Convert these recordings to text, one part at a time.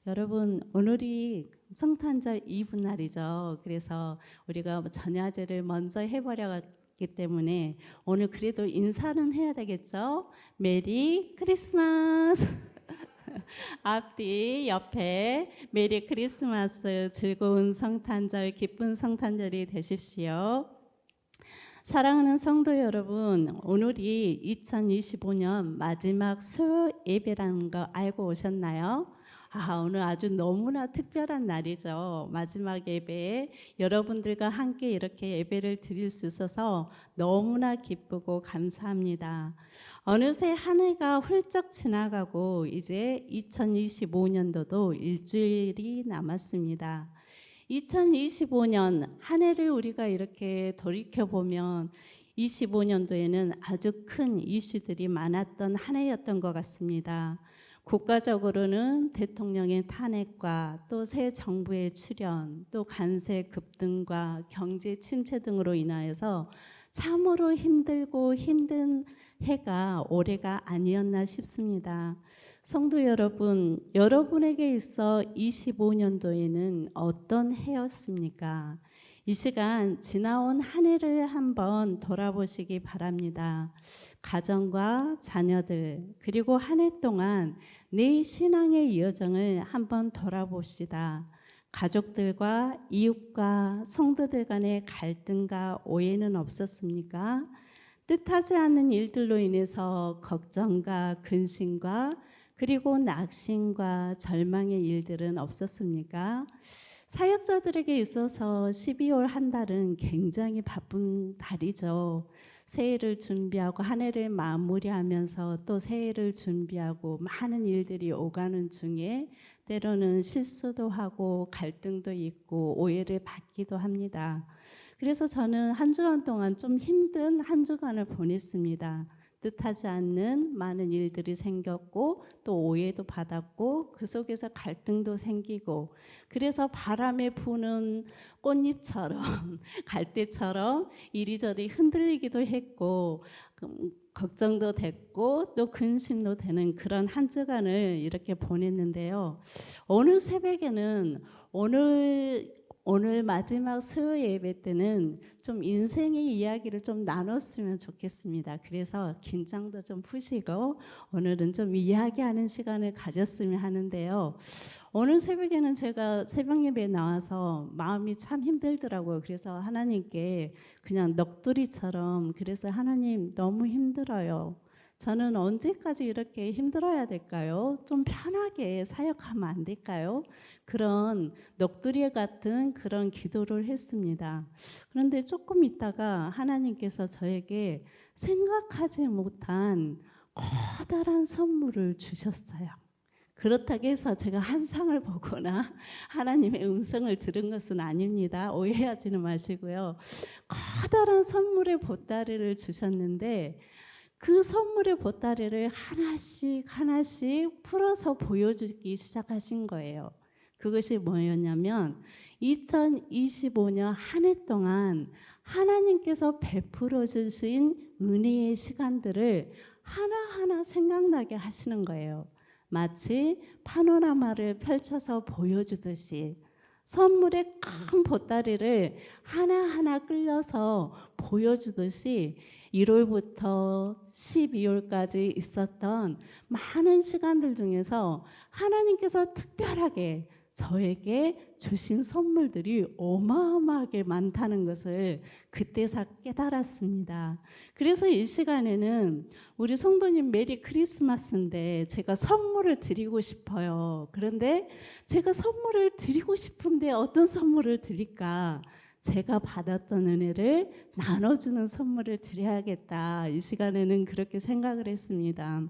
여러분, 오늘이 성탄절 이브 날이죠. 그래서 우리가 전야제를 먼저 해버렸기 때문에 오늘 그래도 인사는 해야 되겠죠? 메리 크리스마스! 앞뒤 옆에 메리 크리스마스, 즐거운 성탄절, 기쁜 성탄절이 되십시오. 사랑하는 성도 여러분, 오늘이 2025년 마지막 수요 예배라는 거 알고 오셨나요? 오늘 아주 너무나 특별한 날이죠. 마지막 예배에 여러분들과 함께 이렇게 예배를 드릴 수 있어서 너무나 기쁘고 감사합니다. 어느새 한 해가 훌쩍 지나가고 이제 2025년도도 일주일이 남았습니다. 2025년 한 해를 우리가 이렇게 돌이켜보면 25년도에는 아주 큰 이슈들이 많았던 한 해였던 것 같습니다. 국가적으로는 대통령의 탄핵과 또 새 정부의 출현, 또 관세 급등과 경제 침체 등으로 인하여서 참으로 힘들고 힘든 해가 올해가 아니었나 싶습니다. 성도 여러분, 여러분에게 있어 25년도에는 어떤 해였습니까? 이 시간 지나온 한 해를 한번 돌아보시기 바랍니다. 가정과 자녀들, 그리고 한 해 동안 내 신앙의 여정을 한번 돌아봅시다. 가족들과 이웃과 성도들 간의 갈등과 오해는 없었습니까? 뜻하지 않는 일들로 인해서 걱정과 근심과 그리고 낙심과 절망의 일들은 없었습니까? 사역자들에게 있어서 12월 한 달은 굉장히 바쁜 달이죠. 새해를 준비하고 한 해를 마무리하면서 또 새해를 준비하고 많은 일들이 오가는 중에 때로는 실수도 하고 갈등도 있고 오해를 받기도 합니다. 그래서 저는 한 주간 동안 좀 힘든 한 주간을 보냈습니다. 뜻하지 않는 많은 일들이 생겼고 또 오해도 받았고 그 속에서 갈등도 생기고 그래서 바람에 부는 꽃잎처럼 갈대처럼 이리저리 흔들리기도 했고 걱정도 됐고 또 근심도 되는 그런 한 주간을 이렇게 보냈는데요. 오늘 새벽에는 오늘 마지막 수요 예배 때는 좀 인생의 이야기를 좀 나눴으면 좋겠습니다. 그래서 긴장도 좀 푸시고 오늘은 좀 이야기하는 시간을 가졌으면 하는데요. 오늘 새벽에는 제가 새벽 예배에 나와서 마음이 참 힘들더라고요. 그래서 하나님께 그냥 넋두리처럼 그래서 하나님 너무 힘들어요. 저는 언제까지 이렇게 힘들어야 될까요? 좀 편하게 사역하면 안 될까요? 그런 넋두리 같은 그런 기도를 했습니다. 그런데 조금 있다가 하나님께서 저에게 생각하지 못한 커다란 선물을 주셨어요. 그렇다고 해서 제가 환상을 보거나 하나님의 음성을 들은 것은 아닙니다. 오해하지는 마시고요. 커다란 선물의 보따리를 주셨는데 그 선물의 보따리를 하나씩 풀어서 보여주기 시작하신 거예요. 그것이 뭐였냐면 2025년 한 해 동안 하나님께서 베풀어 주신 은혜의 시간들을 하나하나 생각나게 하시는 거예요. 마치 파노라마를 펼쳐서 보여주듯이 선물의 큰 보따리를 하나하나 끌려서 보여주듯이 1월부터 12월까지 있었던 많은 시간들 중에서 하나님께서 특별하게 저에게 주신 선물들이 어마어마하게 많다는 것을 그때서 깨달았습니다. 그래서 이 시간에는 우리 성도님 메리 크리스마스인데 제가 선물을 드리고 싶어요. 그런데 제가 선물을 드리고 싶은데 어떤 선물을 드릴까? 제가 받았던 은혜를 나눠주는 선물을 드려야겠다. 이 시간에는 그렇게 생각을 했습니다.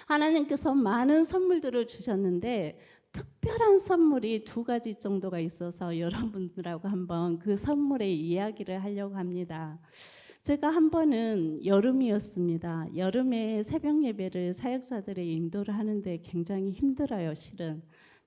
하나님께서 많은 선물들을 주셨는데 특별한 선물이 두 가지 정도가 있어서 여러분들하고 한번 그 선물의 이야기를 하려고 합니다. 제가 한 번은 여름이었습니다. 여름에 새벽 예배를 사역자들의 인도를 하는데 굉장히 힘들어요, 실은.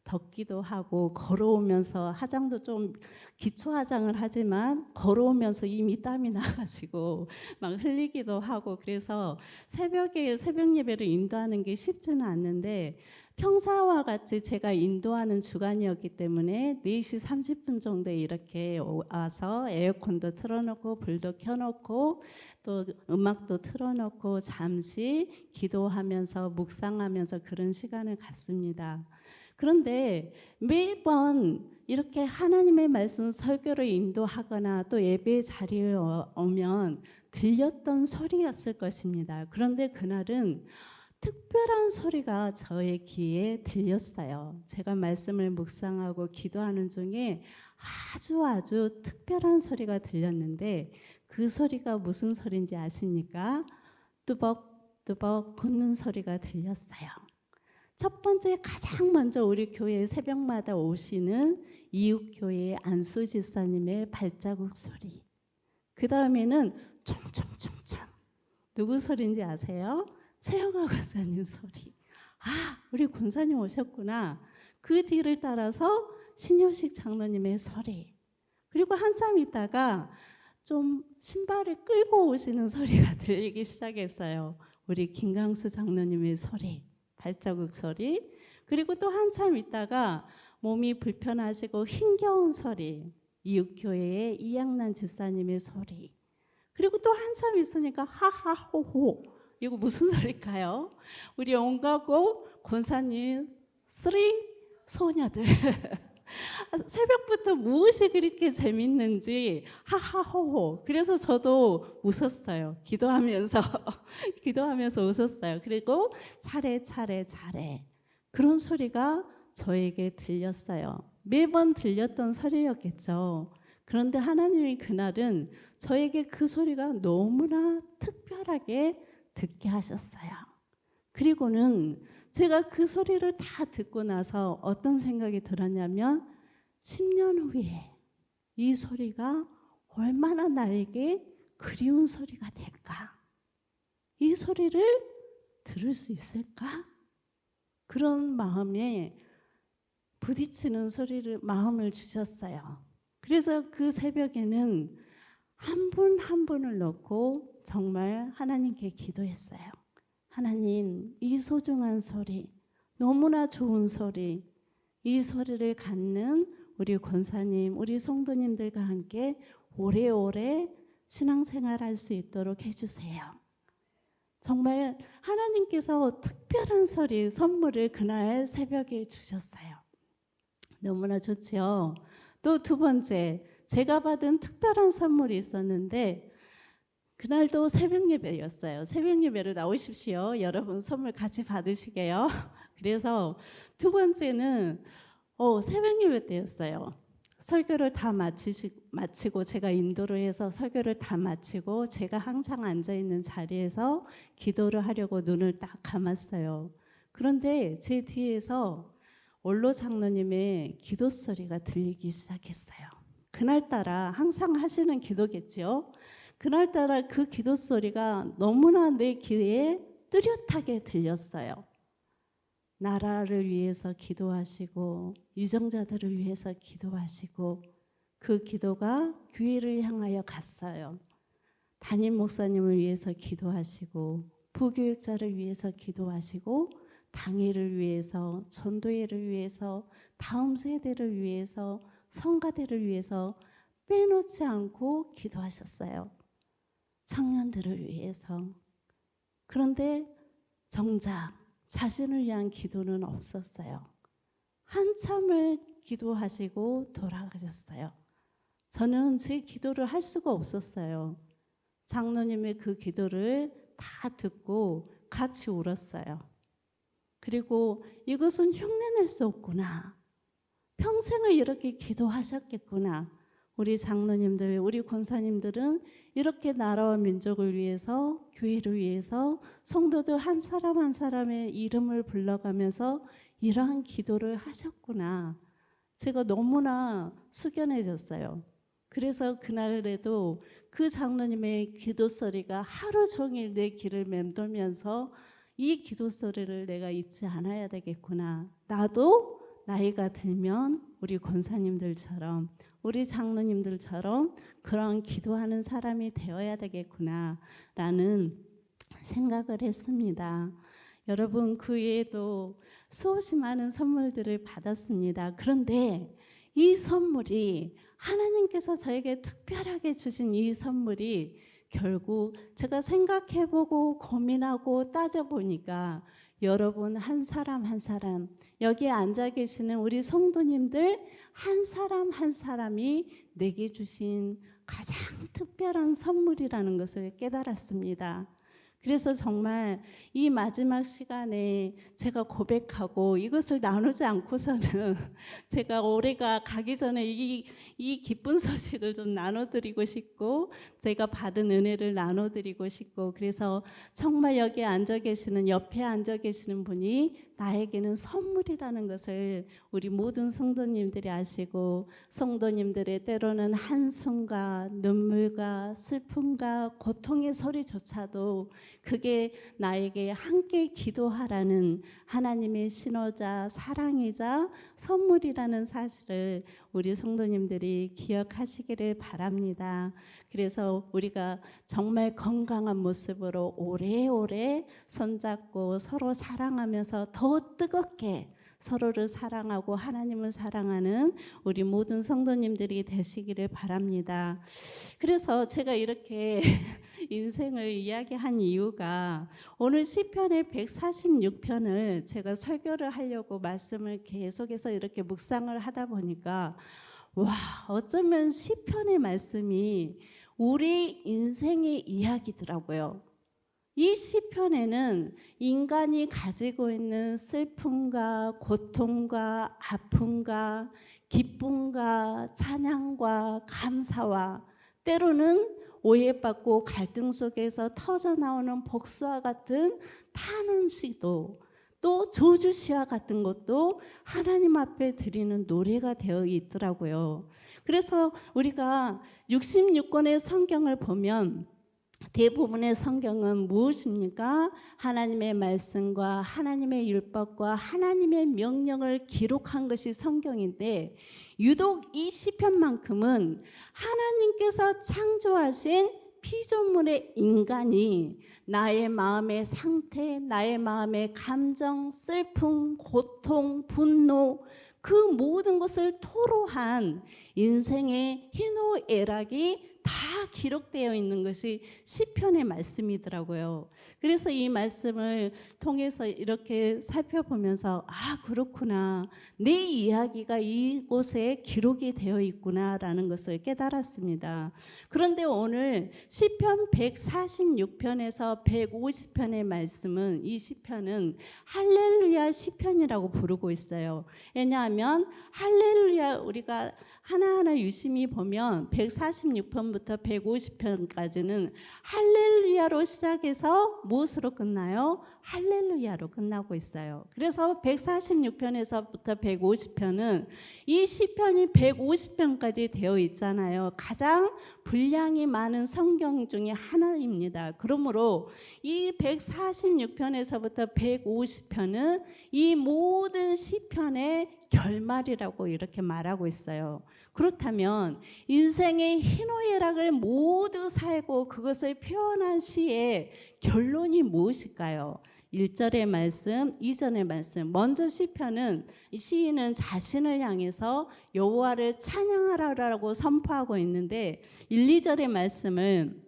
덥기도 하고 걸어오면서 화장도 좀 기초 화장을 하지만 걸어오면서 이미 땀이 나가지고 막 흘리기도 하고 그래서 새벽에 새벽 예배를 인도하는 게 쉽지는 않는데 평사와 같이 제가 인도하는 주간이었기 때문에 4시 30분 정도에 이렇게 와서 에어컨도 틀어놓고 불도 켜놓고 또 음악도 틀어놓고 잠시 기도하면서 묵상하면서 그런 시간을 갖습니다. 그런데 매번 이렇게 하나님의 말씀 설교를 인도하거나 또 예배 자리에 오면 들렸던 소리였을 것입니다. 그런데 그날은 특별한 소리가 저의 귀에 들렸어요. 제가 말씀을 묵상하고 기도하는 중에 아주 특별한 소리가 들렸는데 그 소리가 무슨 소리인지 아십니까? 뚜벅뚜벅 걷는 소리가 들렸어요. 첫 번째 가장 먼저 우리 교회 새벽마다 오시는 이웃교회 안수 집사님의 발자국 소리. 그 다음에는 총총총총. 누구 소리인지 아세요? 최영아 권사님 소리. 아, 우리 권사님 오셨구나. 그 뒤를 따라서 신효식 장로님의 소리. 그리고 한참 있다가 좀 신발을 끌고 오시는 소리가 들리기 시작했어요. 우리 김강수 장로님의 소리, 발자국 소리. 그리고 또 한참 있다가 몸이 불편하시고 힘겨운 소리, 이웃교회의 이양란 집사님의 소리. 그리고 또 한참 있으니까 하하호호. 이거 무슨 소리일까요? 우리 온가고 권사님 3 소녀들 새벽부터 무엇이 그렇게 재밌는지 하하호호. 그래서 저도 웃었어요. 기도하면서 웃었어요. 그리고 차례 그런 소리가 저에게 들렸어요. 매번 들렸던 소리였겠죠. 그런데 하나님이 그날은 저에게 그 소리가 너무나 특별하게 듣게 하셨어요. 그리고는 제가 그 소리를 다 듣고 나서 어떤 생각이 들었냐면 10년 후에 이 소리가 얼마나 나에게 그리운 소리가 될까? 이 소리를 들을 수 있을까? 그런 마음에 부딪히는 소리를 마음을 주셨어요. 그래서 그 새벽에는 한 분 한 분을 놓고 정말 하나님께 기도했어요. 하나님, 이 소중한 소리, 너무나 좋은 소리, 이 소리를 갖는 우리 권사님, 우리 성도님들과 함께 오래오래 신앙생활할 수 있도록 해주세요. 정말 하나님께서 특별한 소리, 선물을 그날 새벽에 주셨어요. 너무나 좋죠. 또 두 번째, 제가 받은 특별한 선물이 있었는데 그날도 새벽 예배였어요. 새벽 예배를 나오십시오. 여러분 선물 같이 받으시게요. 그래서 두 번째는 새벽 예배 때였어요. 설교를 다 마치고 제가 인도를 해서 설교를 다 마치고 제가 항상 앉아있는 자리에서 기도를 하려고 눈을 딱 감았어요. 그런데 제 뒤에서 원로 장로님의 기도 소리가 들리기 시작했어요. 그날따라 항상 하시는 기도겠죠. 그날따라 그 기도 소리가 너무나 내 귀에 뚜렷하게 들렸어요. 나라를 위해서 기도하시고 유정자들을 위해서 기도하시고 그 기도가 교회를 향하여 갔어요. 담임 목사님을 위해서 기도하시고 부교육자를 위해서 기도하시고 당회를 위해서 전도회를 위해서 다음 세대를 위해서 성가대를 위해서 빼놓지 않고 기도하셨어요. 청년들을 위해서. 그런데 정작 자신을 위한 기도는 없었어요. 한참을 기도하시고 돌아가셨어요. 저는 제 기도를 할 수가 없었어요. 장로님의 그 기도를 다 듣고 같이 울었어요. 그리고 이것은 흉내낼 수 없구나. 평생을 이렇게 기도하셨겠구나. 우리 장로님들, 우리 권사님들은 이렇게 나라와 민족을 위해서, 교회를 위해서 성도들 한 사람 한 사람의 이름을 불러가면서 이러한 기도를 하셨구나. 제가 너무나 숙연해졌어요. 그래서 그날에도 그 장로님의 기도 소리가 하루 종일 내 귀를 맴돌면서 이 기도 소리를 내가 잊지 않아야 되겠구나. 나도 나이가 들면 우리 권사님들처럼 우리 장로님들처럼 그런 기도하는 사람이 되어야 되겠구나라는 생각을 했습니다. 여러분, 그 외에도 수없이 많은 선물들을 받았습니다. 그런데 이 선물이, 하나님께서 저에게 특별하게 주신 이 선물이 결국 제가 생각해보고 고민하고 따져보니까 여러분 한 사람 한 사람, 여기에 앉아 계시는 우리 성도님들 한 사람 한 사람이 내게 주신 가장 특별한 선물이라는 것을 깨달았습니다. 그래서 정말 이 마지막 시간에 제가 고백하고 이것을 나누지 않고서는 제가 올해가 가기 전에 이 기쁜 소식을 좀 나눠드리고 싶고, 제가 받은 은혜를 나눠드리고 싶고, 그래서 정말 여기 앉아 계시는, 옆에 앉아 계시는 분이 나에게는 선물이라는 것을 우리 모든 성도님들이 아시고, 성도님들의 때로는 한숨과 눈물과 슬픔과 고통의 소리조차도 그게 나에게 함께 기도하라는 하나님의 신호자, 사랑이자 선물이라는 사실을 우리 성도님들이 기억하시기를 바랍니다. 그래서 우리가 정말 건강한 모습으로 오래오래 손잡고 서로 사랑하면서 더 뜨겁게 서로를 사랑하고 하나님을 사랑하는 우리 모든 성도님들이 되시기를 바랍니다. 그래서 제가 이렇게 인생을 이야기한 이유가, 오늘 시편의 146편을 제가 설교를 하려고 말씀을 계속해서 이렇게 묵상을 하다 보니까 어쩌면 시편의 말씀이 우리 인생의 이야기더라고요. 이 시편에는 인간이 가지고 있는 슬픔과 고통과 아픔과 기쁨과 찬양과 감사와 때로는 오해받고 갈등 속에서 터져나오는 복수와 같은 탄원시도, 또 저주시와 같은 것도 하나님 앞에 드리는 노래가 되어 있더라고요. 그래서 우리가 66권의 성경을 보면 대부분의 성경은 무엇입니까? 하나님의 말씀과 하나님의 율법과 하나님의 명령을 기록한 것이 성경인데, 유독 이 시편만큼은 하나님께서 창조하신 피조물의 인간이 나의 마음의 상태, 나의 마음의 감정, 슬픔, 고통, 분노, 그 모든 것을 토로한 인생의 희노애락이 다 기록되어 있는 것이 시편의 말씀이더라고요. 그래서 이 말씀을 통해서 이렇게 살펴보면서 그렇구나, 내 이야기가 이곳에 기록이 되어 있구나라는 것을 깨달았습니다. 그런데 오늘 시편 146편에서 150편의 말씀은, 이 시편은 할렐루야 시편이라고 부르고 있어요. 왜냐하면 할렐루야, 우리가 하나하나 유심히 보면 146편부터 150편까지는 할렐루야로 시작해서 무엇으로 끝나요? 할렐루야로 끝나고 있어요. 그래서 146편에서부터 150편은 이 시편이 150편까지 되어 있잖아요. 가장 분량이 많은 성경 중에 하나입니다. 그러므로 이 146편에서부터 150편은 이 모든 시편의 결말이라고 이렇게 말하고 있어요. 그렇다면 인생의 희노애락을 모두 살고 그것을 표현한 시의 결론이 무엇일까요? 1절의 말씀, 2절의 말씀. 먼저 시편은, 시인은 자신을 향해서 여호와를 찬양하라고 선포하고 있는데 1, 2절의 말씀을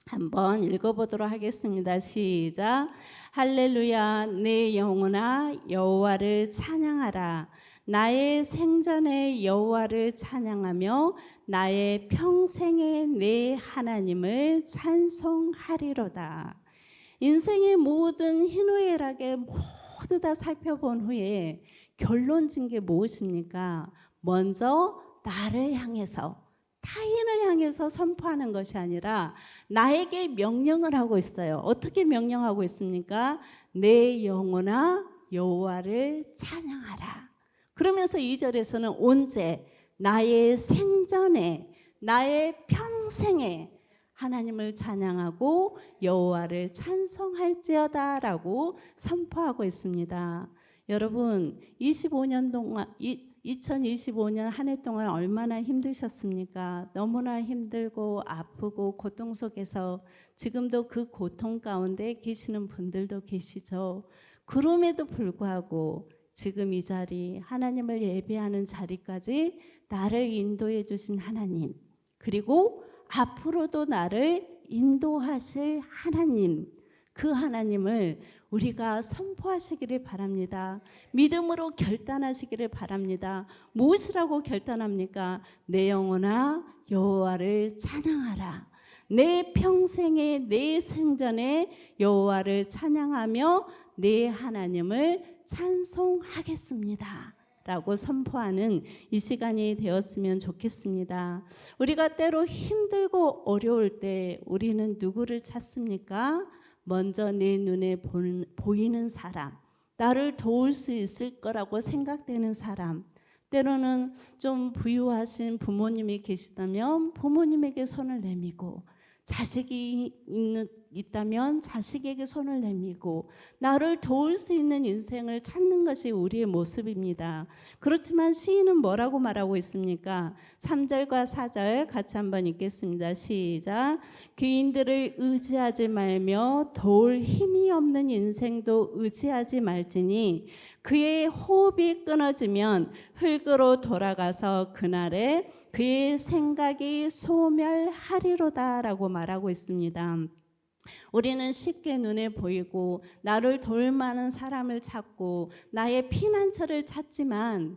한번 읽어보도록 하겠습니다. 시작. 할렐루야, 내 영혼아 여호와를 찬양하라. 나의 생전에 여호와를 찬양하며 나의 평생에 내 하나님을 찬송하리로다. 인생의 모든 희노애락을 모두 다 살펴본 후에 결론진 게 무엇입니까? 먼저 나를 향해서, 타인을 향해서 선포하는 것이 아니라 나에게 명령을 하고 있어요. 어떻게 명령하고 있습니까? 내 영혼아 여호와를 찬양하라. 그러면서 2절에서는 언제? 나의 생전에, 나의 평생에 하나님을 찬양하고 여호와를 찬송할지어다 라고 선포하고 있습니다. 여러분 25년 동안 2025년 한 해 동안 얼마나 힘드셨습니까? 너무나 힘들고 아프고 고통 속에서 지금도 그 고통 가운데 계시는 분들도 계시죠. 그럼에도 불구하고 지금 이 자리, 하나님을 예배하는 자리까지 나를 인도해 주신 하나님, 그리고 앞으로도 나를 인도하실 하나님, 그 하나님을 우리가 선포하시기를 바랍니다. 믿음으로 결단하시기를 바랍니다. 무엇이라고 결단합니까? 내 영혼아 여호와를 찬양하라. 내 평생에 내 생전에 여호와를 찬양하며 내 하나님을 찬송하겠습니다 라고 선포하는 이 시간이 되었으면 좋겠습니다. 우리가 때로 힘들고 어려울 때 우리는 누구를 찾습니까? 먼저 내 눈에 보이는 사람, 나를 도울 수 있을 거라고 생각되는 사람, 때로는 좀 부유하신 부모님이 계시다면 부모님에게 손을 내밀고, 자식이 있다면 자식에게 손을 내밀고 나를 도울 수 있는 인생을 찾는 것이 우리의 모습입니다. 그렇지만 시인은 뭐라고 말하고 있습니까? 3절과 4절 같이 한번 읽겠습니다. 시작. 귀인들을 의지하지 말며 도울 힘이 없는 인생도 의지하지 말지니 그의 호흡이 끊어지면 흙으로 돌아가서 그날에 그의 생각이 소멸하리로다 라고 말하고 있습니다. 우리는 쉽게 눈에 보이고 나를 도울 만한 사람을 찾고 나의 피난처를 찾지만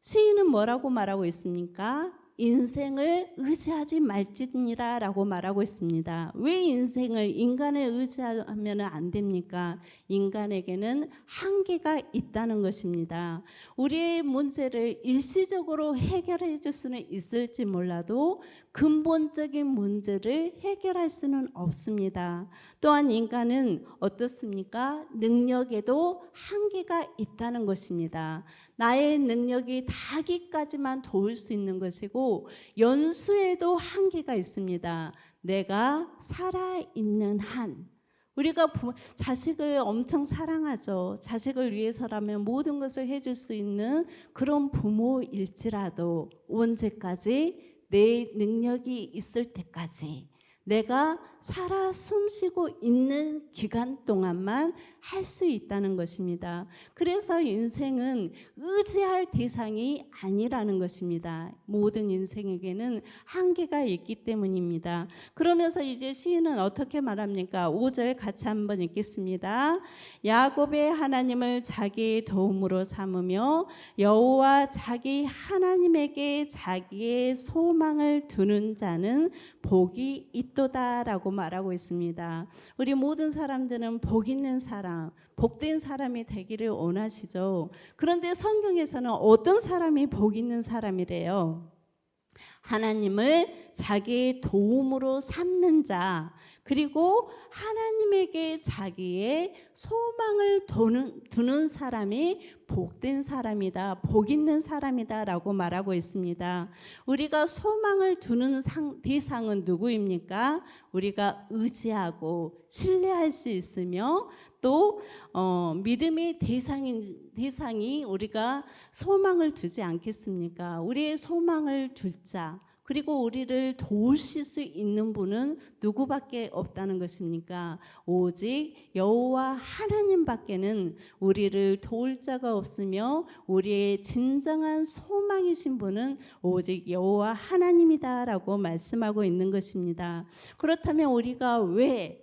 시인은 뭐라고 말하고 있습니까? 인생을 의지하지 말지니라 라고 말하고 있습니다. 왜 인간을 의지하면 안 됩니까? 인간에게는 한계가 있다는 것입니다. 우리의 문제를 일시적으로 해결해 줄 수는 있을지 몰라도 근본적인 문제를 해결할 수는 없습니다. 또한 인간은 어떻습니까? 능력에도 한계가 있다는 것입니다. 나의 능력이 닿기까지만 도울 수 있는 것이고 연수에도 한계가 있습니다. 내가 살아있는 한, 우리가 자식을 엄청 사랑하죠. 자식을 위해서라면 모든 것을 해줄 수 있는 그런 부모일지라도 언제까지? 내 능력이 있을 때까지, 내가 살아 숨쉬고 있는 기간 동안만 할 수 있다는 것입니다. 그래서 인생은 의지할 대상이 아니라는 것입니다. 모든 인생에게는 한계가 있기 때문입니다. 그러면서 이제 시인은 어떻게 말합니까? 5절 같이 한번 읽겠습니다. 야곱의 하나님을 자기의 도움으로 삼으며 여호와 자기 하나님에게 자기의 소망을 두는 자는 복이 있도다라고 말하고 있습니다. 우리 모든 사람들은 복 있는 사람, 복된 사람이 되기를 원하시죠. 그런데 성경에서는 어떤 사람이 복 있는 사람이래요? 하나님을 자기의 도움으로 삼는 자, 그리고 하나님에게 자기의 소망을 두는 사람이 복된 사람이다, 복 있는 사람이다 라고 말하고 있습니다. 우리가 소망을 두는 대상은 누구입니까? 우리가 의지하고 신뢰할 수 있으며 또 믿음의 대상이 우리가 소망을 두지 않겠습니까? 우리의 소망을 둘 자, 그리고 우리를 도우실 수 있는 분은 누구밖에 없다는 것입니까? 오직 여호와 하나님밖에는 우리를 도울 자가 없으며 우리의 진정한 소망이신 분은 오직 여호와 하나님이다라고 말씀하고 있는 것입니다. 그렇다면 우리가 왜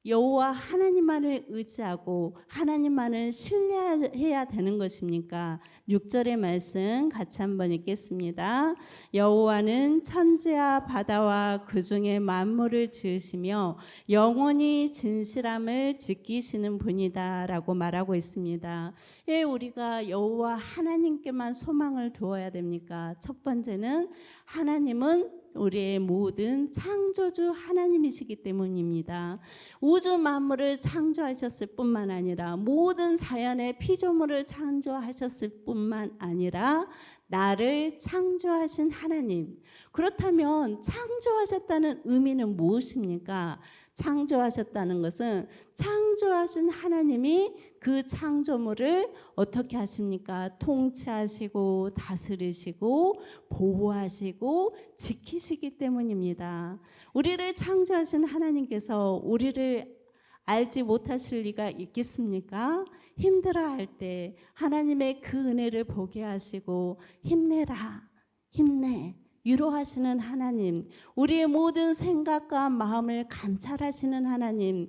여호와 하나님만을 의지하고 하나님만을 신뢰해야 되는 것입니까? 6절의 말씀 같이 한번 읽겠습니다. 여호와는 천지와 바다와 그 중에 만물을 지으시며 영원히 진실함을 지키시는 분이다 라고 말하고 있습니다. 왜 우리가 여호와 하나님께만 소망을 두어야 됩니까? 첫 번째는 하나님은 우리의 모든 창조주 하나님이시기 때문입니다. 우주 만물을 창조하셨을 뿐만 아니라 모든 자연의 피조물을 창조하셨을 뿐만 아니라 나를 창조하신 하나님. 그렇다면 창조하셨다는 의미는 무엇입니까? 창조하셨다는 것은 창조하신 하나님이 그 창조물을 어떻게 하십니까? 통치하시고 다스리시고 보호하시고 지키시기 때문입니다. 우리를 창조하신 하나님께서 우리를 알지 못하실 리가 있겠습니까? 힘들어할 때 하나님의 그 은혜를 보게 하시고 힘내라, 힘내, 위로하시는 하나님, 우리의 모든 생각과 마음을 감찰하시는 하나님,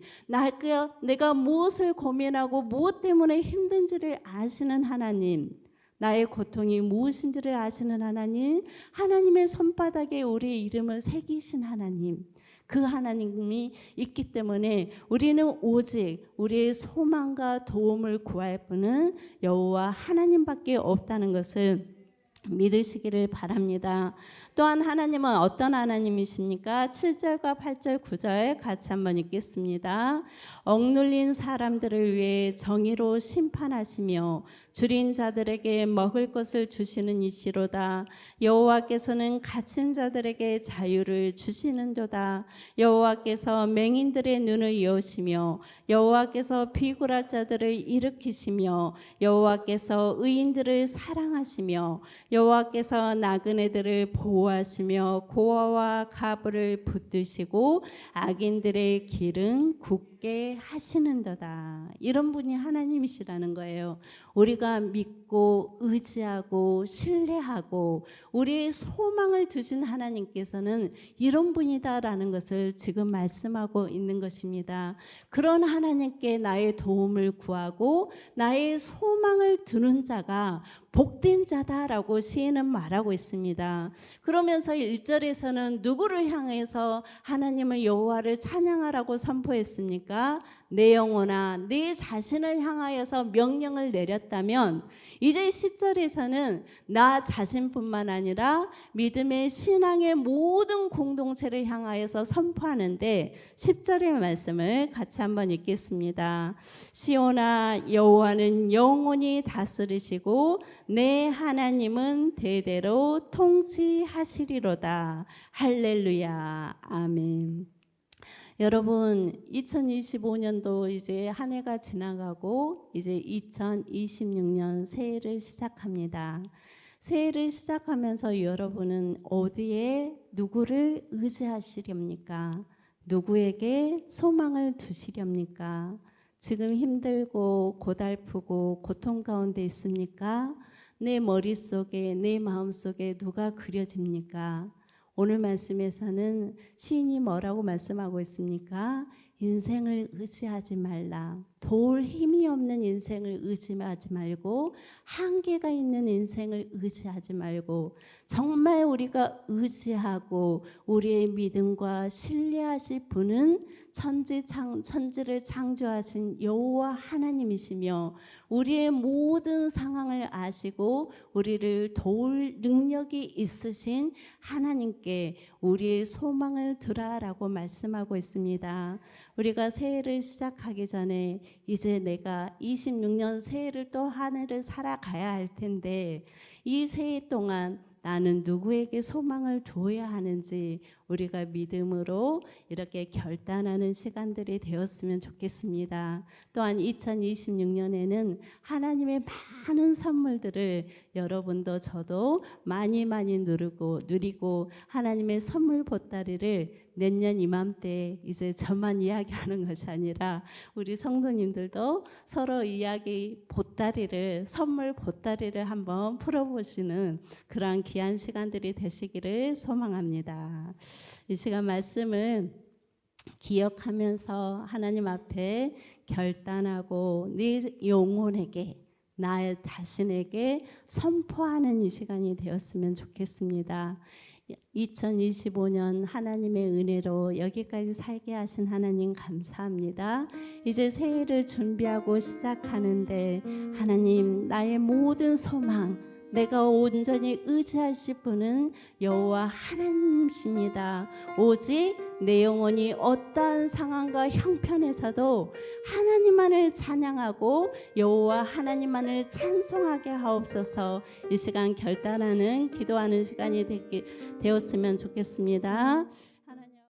내가 무엇을 고민하고 무엇 때문에 힘든지를 아시는 하나님, 나의 고통이 무엇인지를 아시는 하나님, 하나님의 손바닥에 우리의 이름을 새기신 하나님, 그 하나님이 있기 때문에 우리는 오직 우리의 소망과 도움을 구할 분은 여호와 하나님밖에 없다는 것을 믿으시기를 바랍니다. 또한 하나님은 어떤 하나님이십니까? 7절과 8절 9절 같이 한번 읽겠습니다. 억눌린 사람들을 위해 정의로 심판하시며 줄인 자들에게 먹을 것을 주시는 이시로다. 여호와께서는 갇힌 자들에게 자유를 주시는도다. 여호와께서 맹인들의 눈을 여시며 여호와께서 비굴할 자들을 일으키시며 여호와께서 의인들을 사랑하시며 여호와께서 나그네들을 보호하시며 고아와 가부를 붙드시고 악인들의 길은 굳게 하시는도다. 이런 분이 하나님이시라는 거예요. 우리가 믿고 의지하고 신뢰하고 우리의 소망을 두신 하나님께서는 이런 분이다라는 것을 지금 말씀하고 있는 것입니다. 그런 하나님께 나의 도움을 구하고 나의 소망을 두는 자가 복된 자다라고 시인은 말하고 있습니다. 그러면서 1절에서는 누구를 향해서 하나님을 여호와를 찬양하라고 선포했습니까? 내 영혼아 내 자신을 향하여서 명령을 내렸다면 이제 10절에서는 나 자신뿐만 아니라 믿음의 신앙의 모든 공동체를 향하여서 선포하는데 10절의 말씀을 같이 한번 읽겠습니다. 시온아 여호와는 영원히 다스리시고 내 하나님은 대대로 통치하시리로다. 할렐루야. 아멘. 여러분 2025년도 이제 한 해가 지나가고 이제 2026년 새해를 시작합니다. 새해를 시작하면서 여러분은 어디에 누구를 의지하시렵니까? 누구에게 소망을 두시렵니까? 지금 힘들고 고달프고 고통 가운데 있습니까? 내 머릿속에 내 마음속에 누가 그려집니까? 오늘 말씀에서는 시인이 뭐라고 말씀하고 있습니까? 인생을 의지하지 말라. 도울 힘이 없는 인생을 의지하지 말고 한계가 있는 인생을 의지하지 말고 정말 우리가 의지하고 우리의 믿음과 신뢰하실 분은 천지를 창조하신 여호와 하나님이시며 우리의 모든 상황을 아시고 우리를 도울 능력이 있으신 하나님께 우리의 소망을 두라라고 말씀하고 있습니다. 우리가 새해를 시작하기 전에 이제 내가 26년 새해를 또 한 해를 살아가야 할 텐데 이 새해 동안 나는 누구에게 소망을 두어야 하는지 우리가 믿음으로 이렇게 결단하는 시간들이 되었으면 좋겠습니다. 또한 2026년에는 하나님의 많은 선물들을 여러분도 저도 많이 누리고 하나님의 선물 보따리를 내년 이맘때 이제 저만 이야기하는 것이 아니라 우리 성도님들도 서로 이야기 보따리를 선물 보따리를 한번 풀어보시는 그러한 귀한 시간들이 되시기를 소망합니다. 이 시간 말씀을 기억하면서 하나님 앞에 결단하고 네 영혼에게 나 자신에게 선포하는 이 시간이 되었으면 좋겠습니다. 2025년 하나님의 은혜로 여기까지 살게 하신 하나님 감사합니다. 이제 새해를 준비하고 시작하는데 하나님 나의 모든 소망 내가 온전히 의지하실 분은 여호와 하나님이십니다. 오직 내 영혼이 어떠한 상황과 형편에서도 하나님만을 찬양하고 여호와 하나님만을 찬송하게 하옵소서. 이 시간 결단하는 기도하는 시간이 되었으면 좋겠습니다.